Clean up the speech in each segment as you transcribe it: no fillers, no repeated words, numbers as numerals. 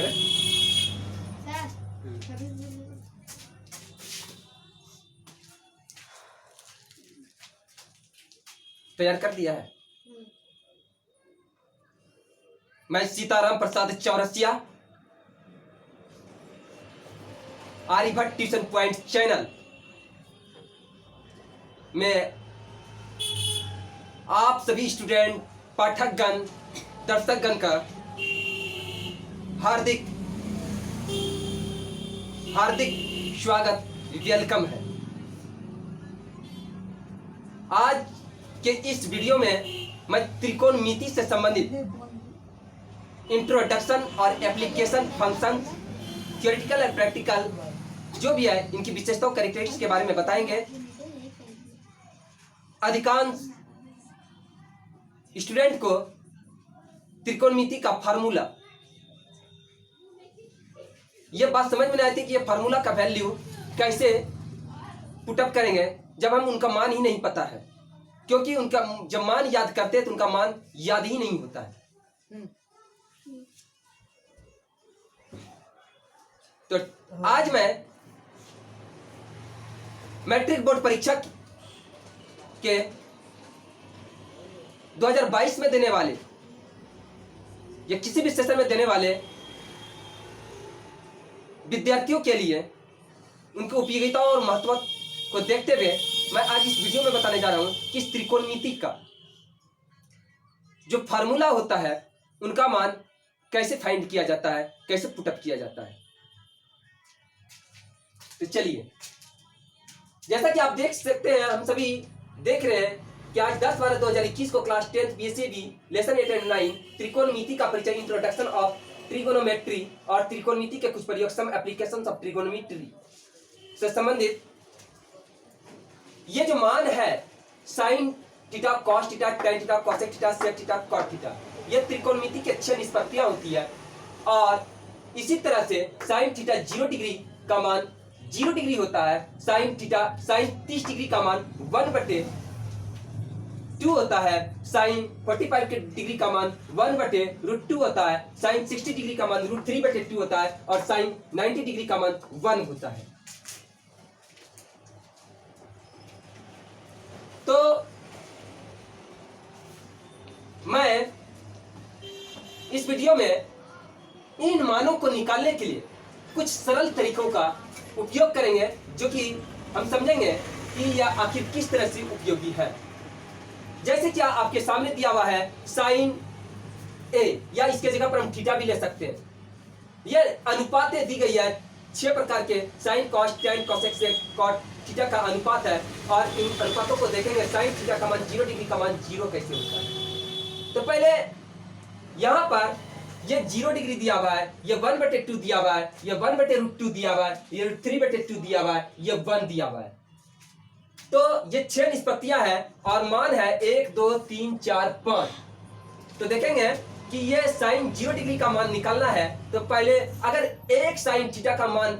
करें। तैयार कर दिया है। मैं Sitaram Prasad Chaurasia, Aryabhatta tuition point channel में आप सभी स्टूडेंट, पाठकगण, दर्शकगण का हार्दिक स्वागत, वेलकम है। आज के इस वीडियो में मैं त्रिकोणमिति से संबंधित इंट्रोडक्शन और एप्लीकेशन फंक्शन, थियोरेटिकल और प्रैक्टिकल जो भी है इनकी विशेषताओं, कैरेक्टरिस्टिक्स के बारे में बताएंगे। अधिकांश स्टूडेंट को त्रिकोणमिति का फार्मूला ये बात समझ में नहीं आती कि ये फार्मूला का वैल्यू कैसे पुटअप करेंगे जब हम उनका मान ही नहीं पता है, क्योंकि उनका जब मान याद करते हैं तो उनका मान याद ही नहीं होता है। तो आज मैं मैट्रिक बोर्ड परीक्षा के 2022 में देने वाले या किसी भी सेशन में देने वाले विद्यार्थियों के लिए उनकी उपयोगिता और महत्व को देखते हुए मैं आज इस वीडियो में बताने जा रहा हूं कि इस त्रिकोणमिति का जो फार्मूला होता है उनका मान कैसे फाइंड किया जाता है, कैसे पुटअप किया जाता है। तो चलिए, जैसा कि आप देख सकते हैं, हम सभी देख रहे हैं कि आज 10/12/2021 को क्लास 10 BSc लेसन 8 एंड 9 त्रिकोणमिति का परिचय, इंट्रोडक्शन ऑफ ट्रिगोनोमेट्री और त्रिकोणमिति के कुछ प्रयोग, सम एप्लीकेशंस ऑफ ट्रिगोनोमेट्री से संबंधित ये जो मान है sine theta, cos theta, tan theta, cosec theta, sec theta, cot theta, ये त्रिकोणमिति की 6 निष्पत्तियां होती है। और इसी तरह से साइन थीटा 0 डिग्री का मान 0 डिग्री होता है। साइन 30 डिग्री का मान 1/2 होता है। साइन 45 डिग्री का मान 1/√2 होता है। साइन 60 डिग्री का मान √3/2 होता है। और साइन 90 डिग्री का मान 1 होता है। तो मैं इस वीडियो में इन मानों को निकालने के लिए कुछ सरल तरीकों का उपयोग करेंगे, जो कि हम समझेंगे कि यह आखिर किस तरह से उपयोगी है। जैसे कि आपके सामने दिया हुआ है साइन ए, या इसके जगह पर हम थीटा भी ले सकते हैं। यह अनुपातें दी गई है 6 प्रकार के, साइन, कॉस, टैन, कोसेक, सेक, कॉट, थीटा का अनुपात है। और इन अनुपातों को देखेंगे। साइन थीटा का मान 0 डिग्री का मान 0 कैसे होता है। तो पहले यहां पर ये 0 डिग्री दिया हुआ है, ये 1/2 दिया हुआ है, ये 1/√2 दिया हुआ है, ये 3/2 दिया हुआ है, ये 1 दिया हुआ है। तो ये 6 निष्पत्तियां हैं और मान है 1 2 3 4 5। तो देखेंगे कि ये साइन 0 डिग्री का मान निकालना है। तो पहले अगर एक साइन थीटा का मान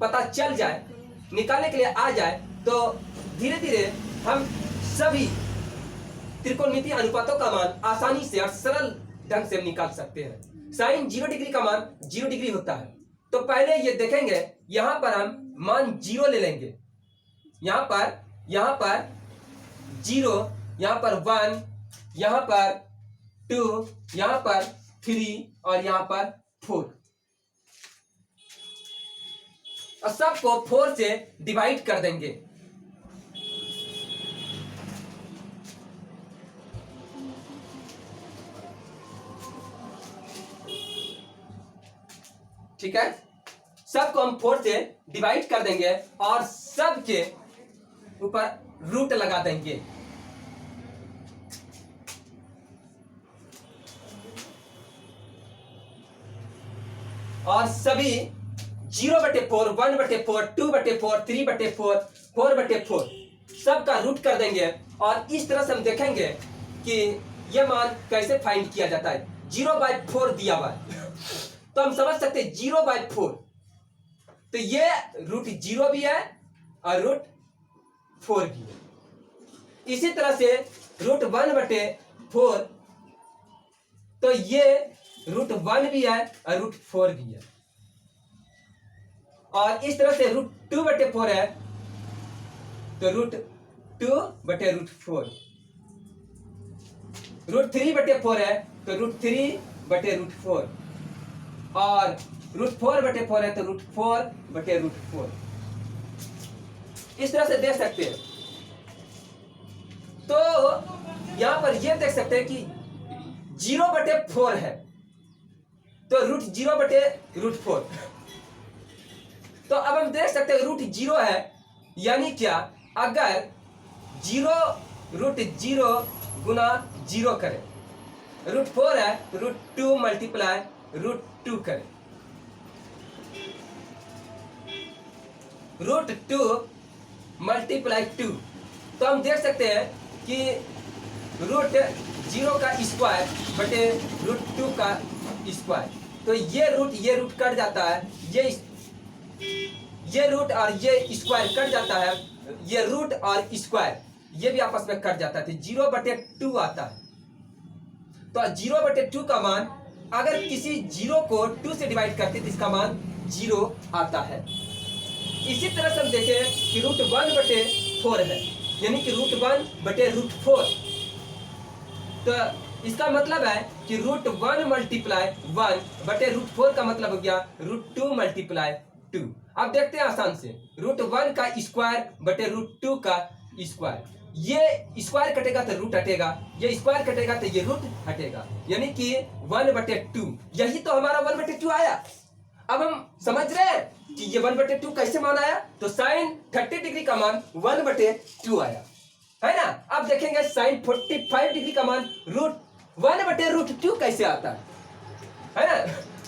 पता चल जाए, निकालने के लिए आ जाए, तो धीरे धीरे हम सभी त्रिकोणमिति अनुपातों का मान आसानी से और सरल ढंग से निकाल सकते हैं। साइन 0 डिग्री का मान 0 डिग्री होता है। तो पहले ये देखेंगे, यहां पर हम मान 0 ले लेंगे। यहां पर 0, यहां पर 1, यहां पर 2, यहां पर 3 और यहां पर 4। और सबको 4 से डिवाइड कर देंगे। ठीक है, सबको हम 4 से डिवाइड कर देंगे और सबके ऊपर रूट लगा देंगे। और सभी 0/4, 1/4, 2/4, 3/4, 4/4 सबका रूट कर देंगे। और इस तरह से हम देखेंगे कि यह मान कैसे फाइंड किया जाता है। 0/4 दिया हुआ है तो हम समझ सकते हैं 0/4, तो ये √0 भी है और √4 भी है। इसी तरह से √1/4, तो ये √1 भी है और √4 भी है। और इस तरह से √2/4 है तो √2/4, √3/4 है तो √3/4, और √4/4 है तो √4/4। इस तरह से देख सकते हैं। तो यहां पर ये देख सकते हैं कि 0/4 है तो √0/4। तो अब हम देख सकते हैं √0 है, यानी क्या, अगर 0 गुना 0 करें, √4 है तो √2 मल्टीप्लाई √2 करें, √2 मल्टीप्लाई 2, तो हम देख सकते हैं कि √0 का स्क्वायर बटे √2 का स्क्वायर। तो ये रूट कट जाता है, ये रूट और ये स्क्वायर कट जाता है, ये रूट और स्क्वायर ये भी आपस में कट जाता है, तो 0/2 आता है। तो 0/2 का मान, अगर किसी 0 को 2 से डिवाइड करते तो इसका मान 0 आता है। इसी तरह से हम देखें कि √1/4 है, यानी कि √1/4। तो इसका मतलब है कि √1 मल्टीप्लाई 1/4 का मतलब हो गया √2 मल्टीप्लाई 2। अब देखते हैं आसान से, √1 का स्क्वायर बटे √2 का स्क्वायर, ये स्क्वायर कटेगा तो रूट हटेगा, ये स्क्वायर कटेगा तो ये रूट हटेगा, यानी कि 1/2। यही तो हमारा 1/2 आया। अब हम समझ रहे हैं कि ये 1/2 कैसे मान आया, तो साइन 30 डिग्री का मान 1/2 आया, है ना। अब देखेंगे साइन 45 डिग्री का मान √1/√2 कैसे आता है ना।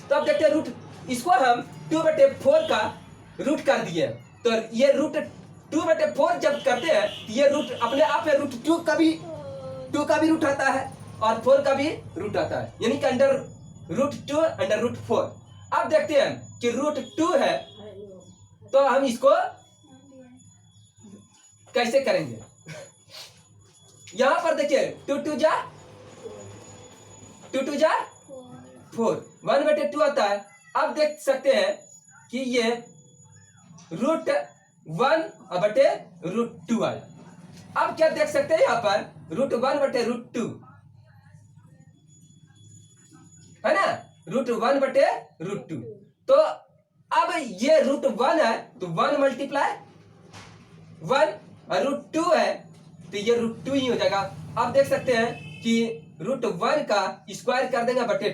तो अब देखते हैं इसको हम 2/4 का रूट कर दिए, तो ये √2/4 जब करते हैं तो ये रूट अपने आप में √2 का भी रूट आता है और 4 का भी रूट आता है, यानी कि अंडर √2 अंडर √4। अब देखते हैं कि √2 है तो हम इसको कैसे करेंगे। यहां पर देखिए 2 2 जा 4, 1/2 आता है। अब देख सकते हैं कि ये √1/√2 आया। अब क्या देख सकते हैं यहां पर √1/√2 है ना, √1/√2। तो अब ये √1 है तो 1 मल्टीप्लाई 1 और √2 है तो ये √2 ही हो जाएगा। अब देख सकते हैं कि √1 का स्क्वायर कर देंगे बटे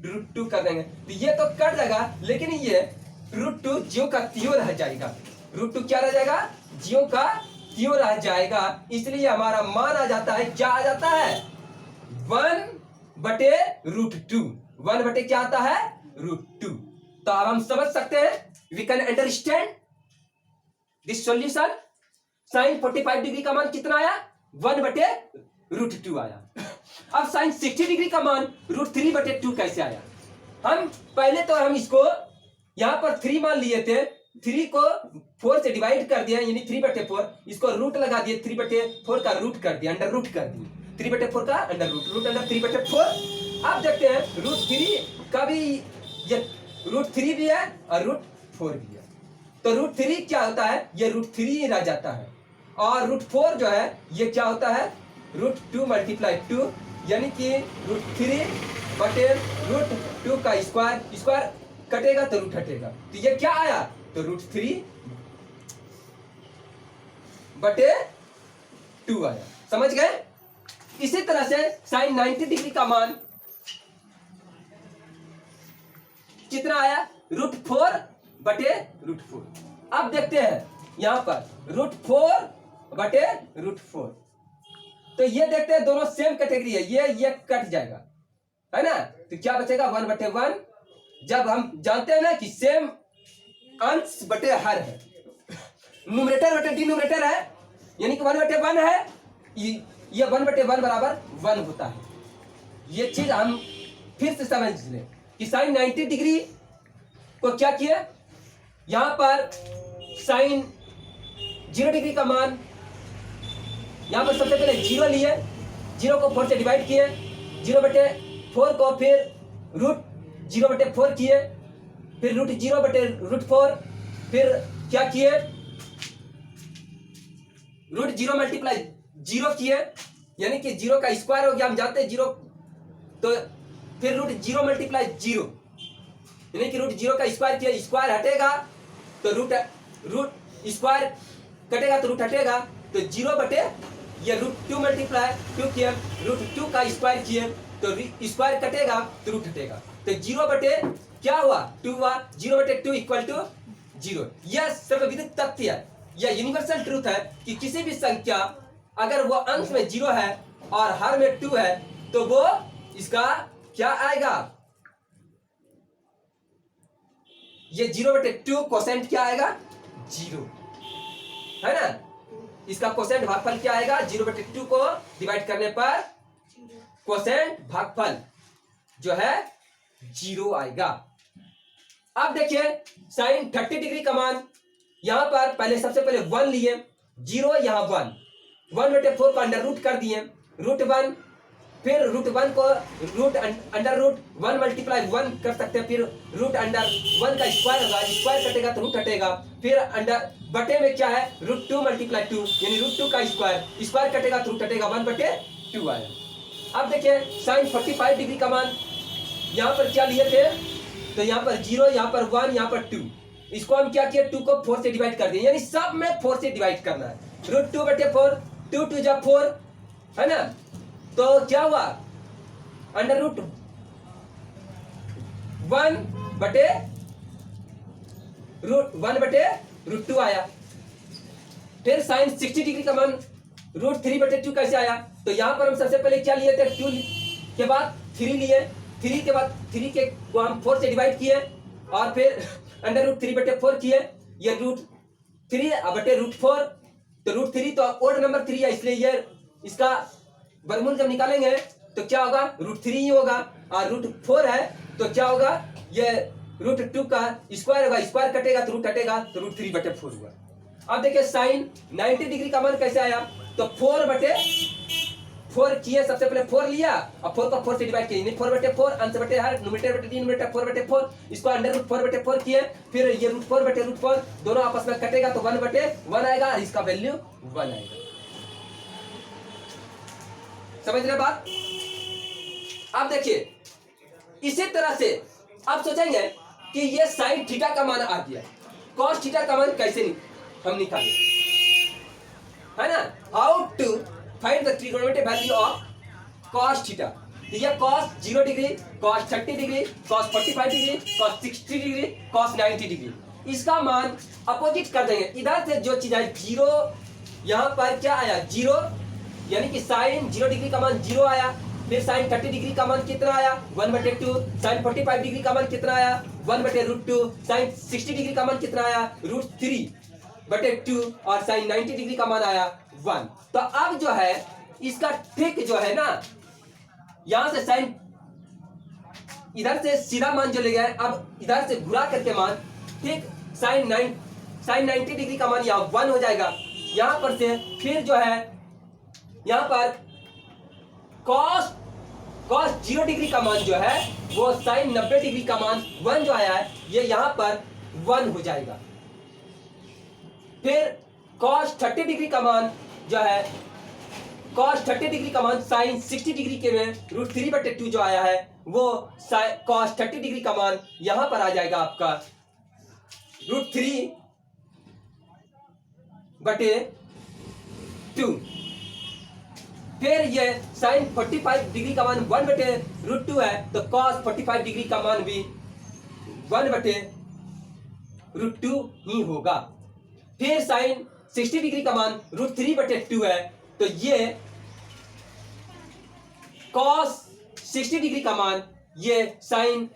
√2 कर देंगे तो ये तो कट जाएगा, लेकिन ये √2 ज्यों का त्यों रह जाएगा। √2 क्या रह जाएगा, ज्यों का त्यों रह जाएगा। इसलिए हमारा मान आ जाता है, क्या आ जाता है, 1/√2। 1 क्या आता है, √2। तो अब हम समझ सकते हैं, we can understand this solution. Sine 45 degree का मान कितना आया, 1/√2 आया। अब साइन 60 डिग्री का मान √3/2 कैसे आया। हम पहले तो हम इसको यहां पर 3 मान लिए थे, 3 को 4 से डिवाइड कर दिया, यानी 3/4, इसको रूट लगा दिए, 3/4 का रूट कर दिया, अंडर रूट कर दिए, 3/4 का अंडर रूट अंडर 3/4। अब देखते हैं √3 का भी, ये √3 भी है और √4 भी है। तो √3 क्या होता है, ये √3 रह जाता है, और √4 जो है ये क्या होता है, √2 मल्टीप्लाई 2, यानी कि √3/√2 का स्क्वायर कटेगा तो रूट हटेगा, तो ये क्या आया, तो √3/2 आया। समझ गए। इसी तरह से साइन 90 डिग्री का मान कितना आया, √4/√4। अब देखते हैं यहां पर √4/√4, तो ये देखते हैं दोनों सेम कैटेगरी है, ये कट जाएगा, है ना। तो क्या बचेगा, 1/1। जब हम जानते हैं ना कि सेम अंश बटे हर है, न्यूमरेटर बटे डिनोमिनेटर है, यानी कि 1/1 है, ये 1/1 बराबर 1 होता है। ये चीज हम फिर से समझ लें कि साइन 90 डिग्री को क्या किया, यहां पर साइन 0 डिग्री का मान, यहां पर सबसे पहले 0 लिए, 0 को 4 से डिवाइड किए, 0/4 को फिर रूट 0/4 किए, फिर रूट 0/√4, फिर क्या किए, रूट 0 मल्टीप्लाई 0 किए, यानी कि 0 का स्क्वायर हो गया, हम जानते हैं 0, तो फिर रूट 0 मल्टीप्लाई 0, यानी कि रूट 0 का स्क्वायर किया, स्क्वायर हटेगा तो रूट स्क्वायर कटेगा तो रूट हटेगा, तो 0 ये रूट 2 मल्टीप्लाई 2 किए, रूट 2 का स्क्वायर किए तो स्क्वायर कटेगा तो रूट हटेगा, तो 0 क्या हुआ 2 हुआ, 0/2 इक्वल टू 0। यह सर्वविदित तथ्य है, यह यूनिवर्सल ट्रूथ है कि किसी भी संख्या अगर वो अंश में 0 है और हर में 2 है तो वो इसका क्या आएगा, ये 0/2 कोसेंट क्या आएगा 0, है ना। इसका कोसेंट भागफल क्या आएगा, 0/2 को डिवाइड करने पर कोसेंट भागफल जो है 0 आएगा। अब देखिए साइन 30 डिग्री का मान, यहां पर पहले सबसे पहले 1 लिए, 0 यहां 1/4 को अंडर रूट कर दिए, √1, फिर √1 को √1 मल्टीप्लाई 1 कर सकते हैं, फिर √1 का स्क्वायर होगा, स्क्वायर कटेगा तो रूट हटेगा, फिर अंडर बटे में क्या है √2 मल्टीप्लाई 2, यानी √2 का स्क्वायर कटेगा तो रूट हटेगा, 1/2 आया। अब देखिए साइन 45 डिग्री का मान, यहां पर क्या लिए थे, तो यहां पर 0, यहां पर 1, यहां पर 2, इसको हम क्या किए 2 को 4 से डिवाइड कर दिए, यानी सब में 4 से डिवाइड करना है, √2/4, 2 2 जा 4, है ना, तो क्या हुआ अंडर रूट 1/√2 आया। फिर साइन 60 डिग्री का मान √3/2 कैसे आया, तो यहां पर हम सबसे पहले क्या लिए थे 2 के बाद 3 लिए, 3 के बाद 3 के को हम 4 से डिवाइड किए और फिर अंडर √3/4 किए, ये √3/4, तो √3 तो ओड नंबर 3 है, इसलिए ये इसका वर्गमूल जब निकालेंगे तो क्या होगा √3 ही होगा, और √4 है तो क्या होगा ये √2 का स्क्वायर होगा, स्क्वायर कटेगा तो रूट हटेगा, तो √3/4 हुआ। अब देखिए साइन 90 डिग्री का मान कैसे आया, तो 4/4 किए, सबसे पहले 4 लिया और 4 को 4 से डिवाइड किया, 4/4 अंश बटे हर न्यूमरेटर बटे डिनोमिनेटर 4/4, इसको अंडर रूट 4/4 किए, फिर ये √4/4 दोनों आपस में कटेगा तो 1/1 आएगा और इसका वैल्यू 1 आएगा। समझ रहे बात। अब देखिए इसी तरह से आप सोचेंगे कि ये साइन थीटा का मान आ गया, कॉस थीटा का मान कैसे हम निकालें, है ना, how to find the trigonometric value of cos theta. तो ये cos 0 degree, cos 30 degree, cos 45 degree, cos 60 degree, cos 90 degree, इसका मान अपोजिट कर देंगे, इधर से जो चीज है 0, यहां पर क्या आया 0, यानी कि साइन 0 डिग्री का मान 0 आया, फिर साइन 30 डिग्री का मान कितना आया 1/2, साइन 45 डिग्री का मान कितना आया 1/√2, साइन 60 डिग्री का मान कितना आया √3/2 और साइन 90 डिग्री का मान आया 1। तो अब जो है इसका ट्रिक जो है ना, यहां से साइन इधर से सीधा मान जो ले गया, अब इधर से घुरा करके मान, ठीक, साइन 90 डिग्री का मान यहाँ 1 हो जाएगा, यहां पर से फिर जो है यहां पर कॉस 0 डिग्री का मान जो है वो साइन 90 डिग्री का मान 1 जो आया है ये यहां पर 1 हो जाएगा। फिर कॉस 30 डिग्री का मान जो है, कॉस 30 डिग्री का मान साइन 60 डिग्री के में √3/2 जो आया है वो कॉस 30 डिग्री का मान यहां पर आ जाएगा आपका √3/2। फिर ये साइन 45 डिग्री का मान 1/√2 है, तो कॉस 45 डिग्री का मान भी 1/√2 ही होगा। फिर साइन 60 डिग्री का मान √3/2 है, तो ये कॉस 60 डिग्री का मान ये साइन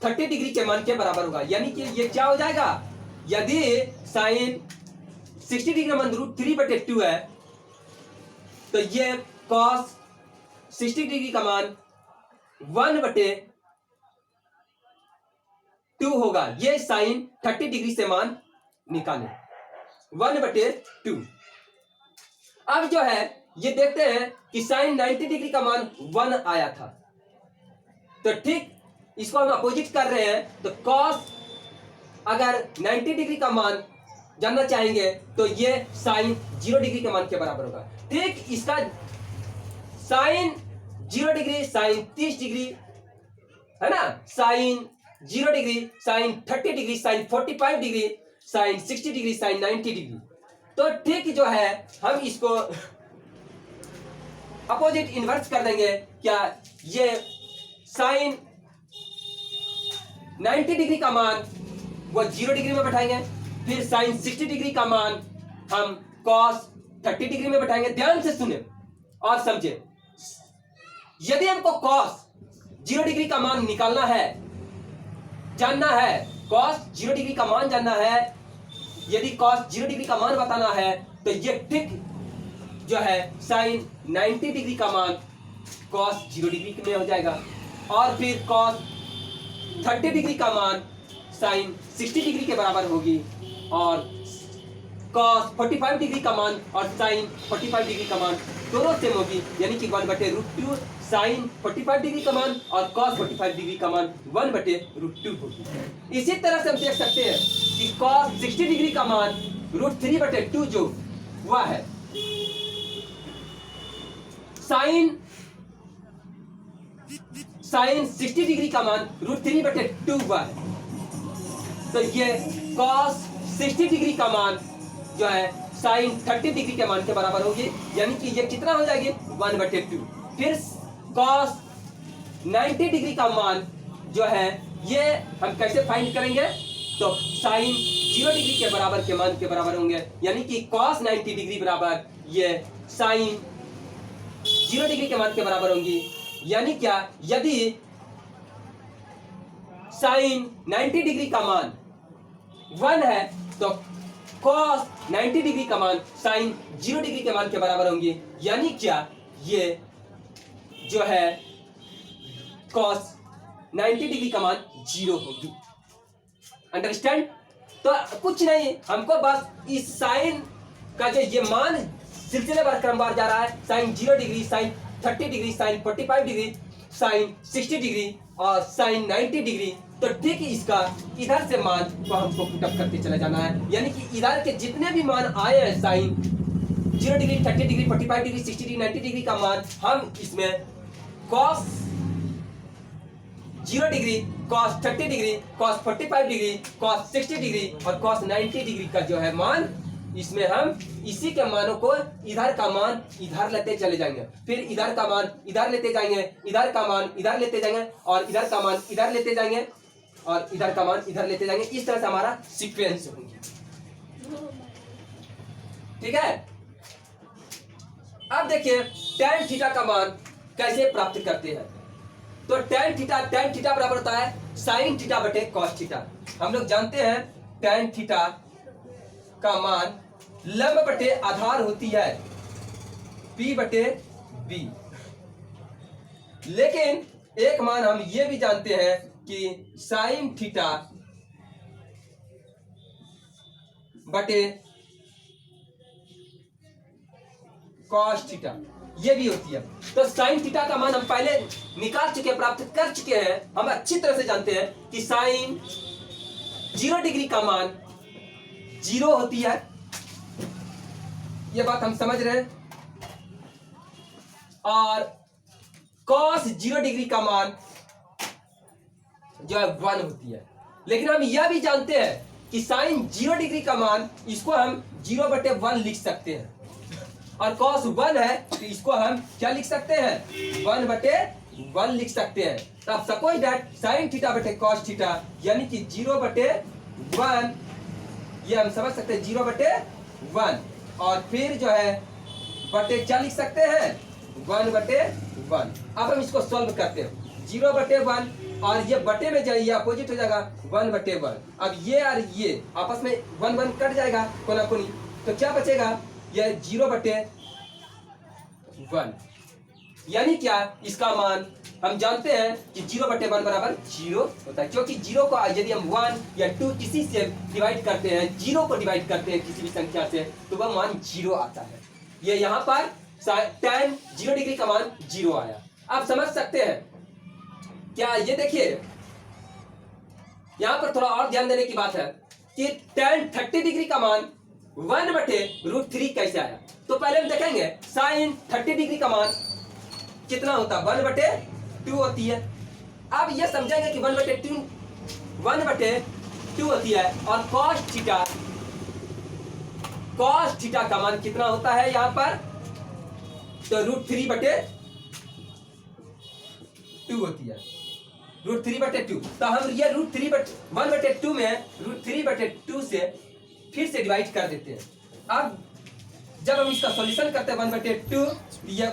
30 डिग्री के मान के बराबर होगा, यानी कि ये क्या हो जाएगा, यदि साइन 60 डिग्री का मान √3/2 है तो ये cos 60 डिग्री का मान 1/2 होगा। ये साइन 30 डिग्री से मान निकाले 1/2। अब जो है ये देखते हैं कि साइन 90 डिग्री का मान 1 आया था, तो ठीक इसको हम अपोजिट कर रहे हैं, तो कॉस अगर 90 डिग्री का मान जानना चाहेंगे तो ये साइन 0 डिग्री के मान के बराबर होगा। ठीक इसका साइन 0 डिग्री, साइन 30 डिग्री, है ना, sine 0 degree, sine 30 degree, sine 45 degree, sine 60 degree, sine 90 degree. तो ठीक जो है हम इसको अपोजिट इनवर्स कर देंगे। क्या ये साइन 90 डिग्री का मान वो 0 डिग्री में बैठाएंगे, फिर साइन 60 डिग्री का मान हम कॉस 30 डिग्री में बैठाएंगे। ध्यान से सुने और समझे। यदि हमको कॉस 0 डिग्री का मान निकालना है, जानना है, कॉस 0 डिग्री का मान जानना है, यदि कॉस 0 डिग्री का मान बताना है, तो ये ठीक जो है साइन 90 डिग्री का मान कॉस 0 डिग्री में हो जाएगा, और फिर कॉस 30 डिग्री का मान साइन 60 डिग्री के बराबर होगी, और कॉस 45 डिग्री का मान और साइन 45 डिग्री का मान दोनों सेम होगी, यानी कि 1/√2 साइन 45 डिग्री का मान और कॉस 45 डिग्री का मान 1/√2 होगी। इसी तरह से हम देख सकते हैं कि कॉस 60 डिग्री का मान √3/2 जो हुआ है, साइन 60 डिग्री का मान √3/2 हुआ है, तो ये कॉस 60 डिग्री का मान जो है साइन 30 डिग्री के मान के बराबर होगी, यानी कि ये कितना हो जाएगी 1/2। फिर कॉस 90 डिग्री का मान जो है ये हम कैसे फाइंड करेंगे, तो साइन 0 डिग्री के बराबर के मान के बराबर होंगे, यानी कि कॉस 90 डिग्री बराबर ये साइन 0 डिग्री के मान के बराबर होंगी। यानी क्या, यदि साइन 90 डिग्री का मान 1 है तो कॉस 90 डिग्री का मान साइन 0 डिग्री के मान के बराबर होंगी, यानी क्या, ये जो है कॉस 90 डिग्री का मान 0 होगी। अंडरस्टैंड? तो कुछ नहीं, हमको बस इस साइन का जो ये मान सिलसिलेवार क्रमवार जा रहा है, sine 0 degree, sine 30 degree, sine 45 degree, sine 60 degree और साइन 90 डिग्री, तो ठीक इसका इधर से मान को हमको पुटअप करते चला जाना है, यानी कि इधर के जितने भी मान आए हैं sine 0 degree, 30 degree, 45 degree, 60 degree, 90 degree का मान हम इसमें cos 0 degree, cos 30 degree, cos 45 degree, cos 60 degree और कॉस 90 डिग्री का जो है मान, इसमें हम इसी के मानों को इधर का मान इधर लेते चले जाएंगे, फिर इधर का मान इधर लेते जाएंगे, इधर का मान इधर लेते जाएंगे और इधर का मान इधर लेते जाएंगे और इधर का मान इधर लेते जाएंगे। इस तरह से हमारा सीक्वेंस होंगे। ठीक है, अब देखिए tan थीटा का मान कैसे प्राप्त करते हैं। तो tan थीटा बराबर होता है साइन थीटा बटे कॉस थीटा। हम लोग जानते हैं tan थीटा का मान लंब बटे आधार होती है P बटे B, लेकिन एक मान हम ये भी जानते हैं कि साइन थीटा बटे कॉस थीटा ये भी होती है। तो साइन थीटा का मान हम पहले निकाल चुके, प्राप्त कर चुके हैं। हम अच्छी तरह से जानते हैं कि साइन 0 डिग्री का मान 0 होती है, ये बात हम समझ रहे हैं, और कॉस 0 डिग्री का मान जो है 1 होती है। लेकिन हम यह भी जानते हैं कि साइन 0 डिग्री का मान इसको हम 0/1 लिख सकते हैं, और कॉस 1 है तो इसको हम क्या लिख सकते हैं 1/1 लिख सकते हैं। अब सपोज दैट साइन थीटा बटे कॉस थीटा यानी कि 0/1, ये हम समझ सकते हैं 0/1, और फिर जो है बटे क्या लिख सकते हैं 1/1। अब हम इसको सॉल्व करते हैं 0/1 और ये बटे में जाए, ये अपोजिट हो जाएगा 1/1। अब ये और ये आपस में 1 कट जाएगा कोना कोनी, तो क्या बचेगा ये 0/1, यानी क्या, इसका मान हम जानते हैं कि 0/1 बराबर 0 होता है, क्योंकि 0 को यदि हम 1 या 2 किसी से डिवाइड करते हैं, 0 को डिवाइड करते हैं किसी भी संख्या से, तो वह मान 0 आता है। ये यहाँ पर tan 0 डिग्री का मान 0 आया। आप समझ सकते हैं क्या ये देखिए यहां पर थोड़ा और ध्यान देने की बात है कि tan 30 डिग्री का मान 1/√3 कैसे आया। तो पहले हम देखेंगे sin 30 डिग्री का मान कितना होता है, 1/2 होती है। अब ये समझेंगे कि 1/2 होती है और cos थीटा का मान कितना होता है यहां पर, तो √3/2 होती है, √3/2। तो हम ये √1/2 में √3/2 से फिर से डिवाइड कर देते हैं। अब जब हम इसका सॉल्यूशन करते हैं 1/2, ये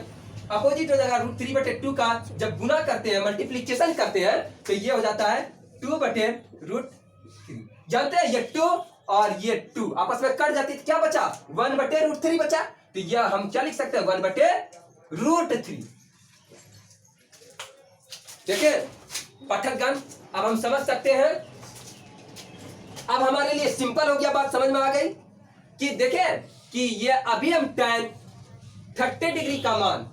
अपोजिट हो जाएगा √3/2 का। जब गुना करते हैं, मल्टीप्लीकेशन करते हैं, तो ये हो जाता है 2/√3। जानते हैं ये 2 और ये 2 आपस में कट जाती है, क्या बचा, 1/√3 बचा। तो यह हम क्या लिख सकते हैं, 1/√3। देखिए पाठकगण, अब हम समझ सकते हैं। अब हमारे लिए सिंपल हो गया, बात समझ में आ गई कि देखें कि ये अभी हम tan 30 डिग्री का मान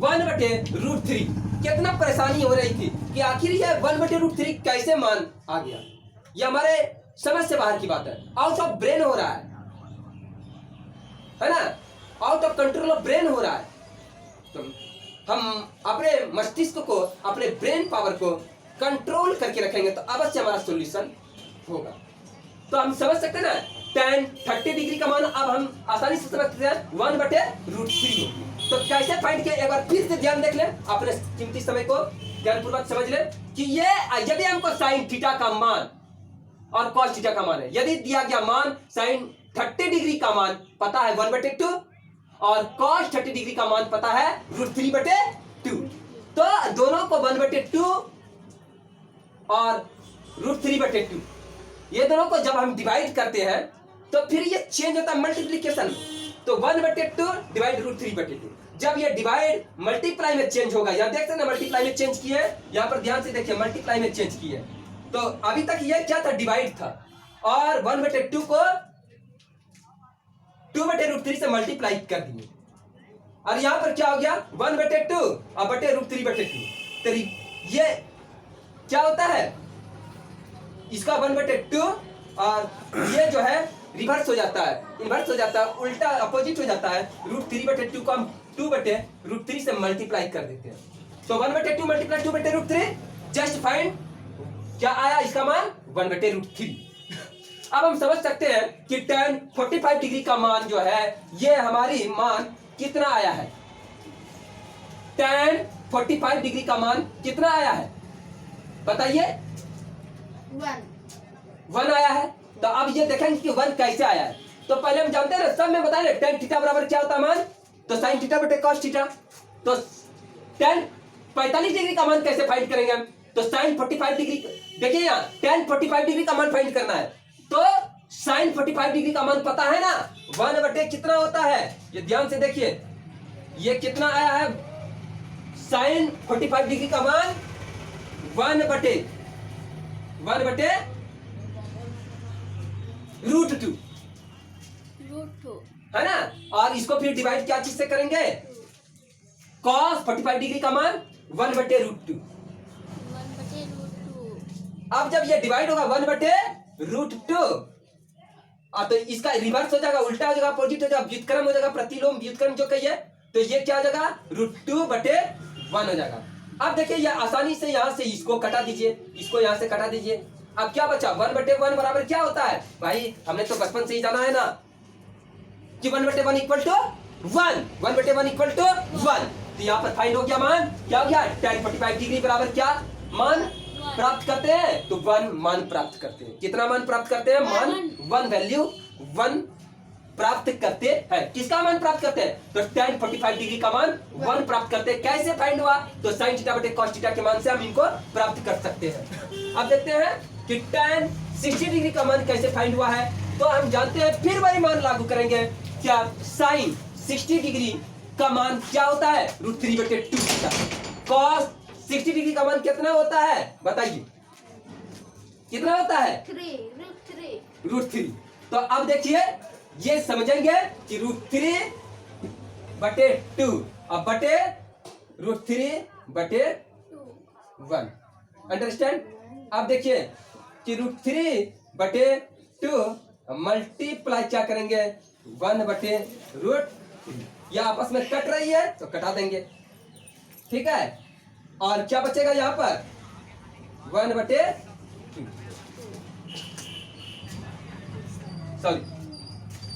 1/√3, कितना परेशानी हो रही थी कि आखिर ये 1/√3 कैसे मान आ गया। ये हमारे समझ से बाहर की बात है, आउट ऑफ ब्रेन हो रहा है ना, out of control of brain हो रहा है। तो हम अपने मस्तिष्क को, अपने ब्रेन पावर को कंट्रोल करके रखेंगे तो अवश्य हमारा सॉल्यूशन होगा। तो हम समझ सकते हैं ना, tan 30 डिग्री का मान अब हम आसानी से समझ सकते हैं 1/√3। तो कैसे फाइंड किया, एक बार फिर से ध्यान देख लें, अपने कीमती समय को ध्यानपूर्वक समझ लें कि ये यदि हमको sin थीटा का मान और cos थीटा का मान है, यदि दिया गया मान sin 30 डिग्री का मान पता है 1/2 और cos 30 डिग्री का मान पता है √3/2, तो दोनों को 1/2 और √3/2, ये दोनों को जब हम डिवाइड करते हैं तो फिर ये चेंज होता है मल्टीप्लीकेशन। तो 1/2 डिवाइड √3/2, जब ये डिवाइड मल्टीप्लाई में चेंज होगा, यहां देखते हैं ना मल्टीप्लाई में चेंज किए, यहां पर ध्यान से देखिए मल्टीप्लाई में चेंज किए। तो अभी तक ये क्या था, डिवाइड था, और 1/2 को 2/√3 से मल्टीप्लाई कर दिए, और यहां पर क्या हो गया 1/2 और √3/2। तो ये क्या होता है, इसका 1/2 और ये जो है रिवर्स हो जाता है, इन्वर्स हो जाता है, उल्टा अपोजिट हो जाता है। √3/2 को हम 2/√3 से मल्टीप्लाई कर देते हैं। तो 1/2 मल्टीप्लाई 2/√3, जस्ट फाइंड क्या आया इसका मान 1/√3। अब हम समझ सकते हैं कि tan 45 डिग्री का मान जो है, ये हमारी मान कितना आया है, tan 45 डिग्री का मान कितना आया है बताइए, 1 आया है। तो अब ये देखेंगे कि 1 कैसे आया है। तो पहले हम जानते हैं ना, सब में बताए tan थीटा बराबर क्या होता है मान, तो sin थीटा बटे cos थीटा। तो tan 45 डिग्री का मान कैसे फाइंड करेंगे हम, तो sin 45 डिग्री, देखिए यहाँ tan 45 डिग्री का मान फाइंड करना है, तो sin 45 डिग्री का मान पता है ना, 1 कितना होता है, ये ध्यान से देखिए, ये कितना आया है, sin 45 डिग्री का मान 1/√2 है ना, और इसको फिर डिवाइड क्या चीज से करेंगे, cos 45 डिग्री का मान 1/√2। अब जब ये डिवाइड होगा 1/√2, तो इसका रिवर्स हो जाएगा, उल्टा हो जाएगा, अपोजिट हो जाएगा, व्युत्क्रम हो जाएगा, प्रतिलोम व्युत्क्रम जो कहिए, तो ये क्या हो जाएगा √2/1 हो जाएगा। अब देखिए ये आसानी से यहां से इसको कटा दीजिए, इसको यहां से कटा दीजिए, अब क्या बचा 1/1 बराबर क्या होता है भाई, हमने तो बचपन से ही जाना है ना कि 1/1 इक्वल टू 1, 1/1 इक्वल टू 1। तो यहाँ पर फाइंड हो गया मान, क्या हो गया, tan 45 डिग्री बराबर क्या मान प्राप्त करते हैं, तो 1 मान प्राप्त करते हैं। कितना मान प्राप्त करते हैं, मान 1 वैल्यू 1 प्राप्त करते हैं। किसका मान प्राप्त करते हैं, तो tan 45 डिग्री का मान 1 प्राप्त करते हैं। कैसे फाइंड हुआ, तो sin थीटा बटे cos थीटा के मान से हम इनको प्राप्त कर सकते हैं। अब देखते हैं कि tan 60 डिग्री का मान कैसे फाइंड हुआ है। तो हम जानते हैं, फिर वही मान लागू करेंगे, क्या sin 60 डिग्री का मान क्या होता है, √3/2। cos 60 डिग्री का मान कितना होता है बताइए, कितना होता है, √3। तो अब देखिए ये समझेंगे कि √3/2 अब बटे √3/1 अंडरस्टैंड। अब देखिए कि √3/2 मल्टीप्लाई क्या करेंगे 1/√, या आपस में कट रही है तो कटा देंगे, ठीक है। और क्या बचेगा यहाँ पर 1/2, सॉरी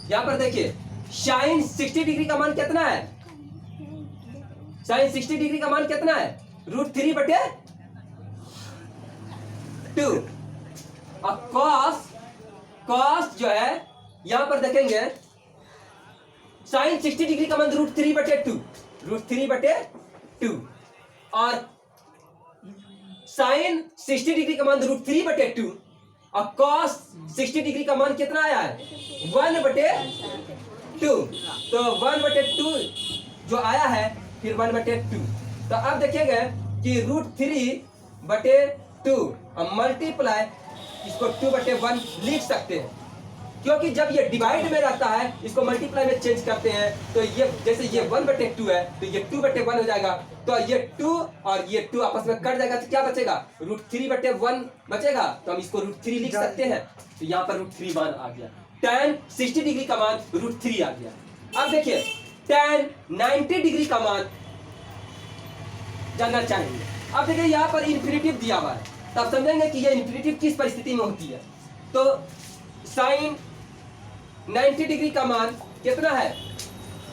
यहाँ पर देखिए साइन 60 डिग्री का मान कितना है, साइन 60 डिग्री का मान कितना है √3/2। और कॉस जो है यहां पर देखेंगे साइन 60 डिग्री का मान √3/2 और साइन 60 डिग्री का मान √3/2 और कॉस 60 डिग्री का मान कितना आया है 1/2। तो 1/2 जो आया है फिर 1/2। तो अब देखेंगे कि √3/2 हम मल्टीप्लाई इसको 2/1 लिख सकते हैं, क्योंकि जब ये डिवाइड में रहता है इसको मल्टीप्लाई में चेंज करते हैं तो ये जैसे ये 1/2 है तो ये 2/1 हो जाएगा। तो ये 2 और ये 2 आपस में कट जाएगा तो क्या बचेगा √3/1 बचेगा। तो हम इसको √3 लिख सकते हैं। तो यहाँ पर √3 मान आ गया। tan 60 डिग्री का मान √3 आ गया। अब देखिए tan 90 डिग्री का मान जानना चाहेंगे। अब देखिए यहाँ पर इन्फिनिटिव दिया हुआ है, तब समझेंगे कि ये इन्फिनिटिव किस परिस्थिति में होती है। तो साइन 90 डिग्री का मान कितना है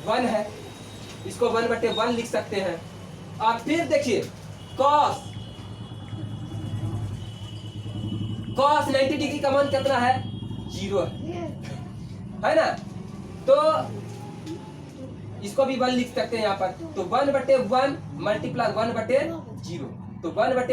1 है, इसको 1/1 लिख सकते हैं। और फिर देखिए cos 90 डिग्री का मान कितना है 0 है ना। तो इसको भी 1 लिख सकते हैं यहाँ पर। तो 1/1 मल्टीप्लाई 1/0 तो 1/0